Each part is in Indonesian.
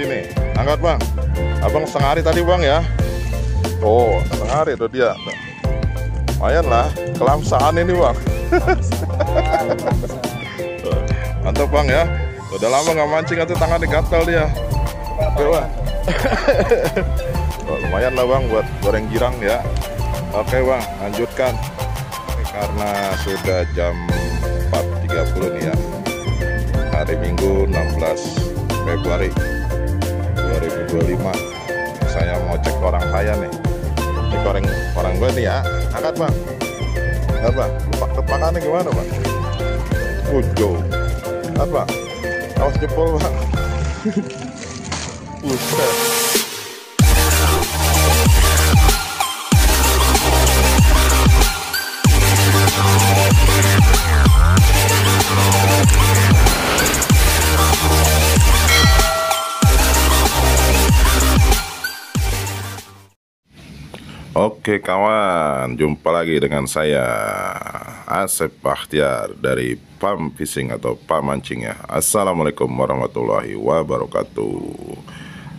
Nih, angkat bang, abang setengah hari tadi bang ya. Oh, setengah hari itu dia. Lumayan lah, kelamsaan ini bang. Mantap bang ya. Udah lama nggak mancing atau tangan digatal dia. Oke bang. Oh, lumayan lah bang buat goreng girang ya. Oke bang, lanjutkan. Karena sudah jam 4.30 nih ya. Hari Minggu 16 Februari 2025. Saya mau cek orang saya nih. Ini goreng orang gue nih ya. Angkat bang. Angkat bang. Tepakannya gimana bang? Ujo. Angkat bang. Awas jempol bang. Buset. Oke kawan, jumpa lagi dengan saya Asep Bakhtiar dari Pam Fishing atau Pam Mancing ya. Assalamualaikum warahmatullahi wabarakatuh.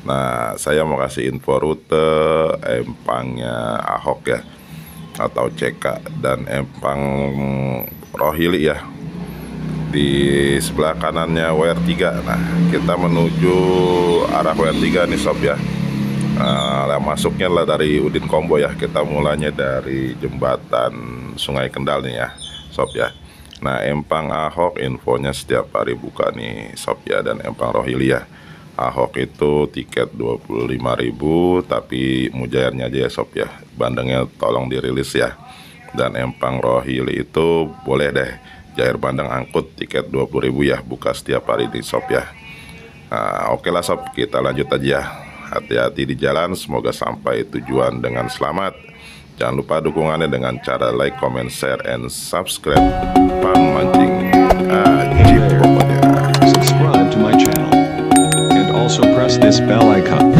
Nah, saya mau kasih info rute Empangnya Ahok ya, atau CK, dan Empang ROHILI ya. Di sebelah kanannya WR3. Nah, kita menuju arah WR3 nih sob ya. Masuknya lah dari Udin Combo ya. Kita mulanya dari jembatan Sungai Kendal nih ya sob ya. Nah, Empang Ahok infonya setiap hari buka nih sob ya. Dan Empang ROHILI ya, Ahok itu tiket 25.000, tapi Mujairnya aja ya sob ya. Bandengnya tolong dirilis ya. Dan Empang ROHILI itu boleh deh Jair bandeng angkut tiket 20.000 ya, buka setiap hari di sob ya. Nah, oke lah sob, kita lanjut aja. Hati-hati di jalan, semoga sampai tujuan dengan selamat. Jangan lupa dukungannya dengan cara like, comment, share, and subscribe. Pam Mancing Ajib pokoknya. Subscribe to my channel and also press this bell icon.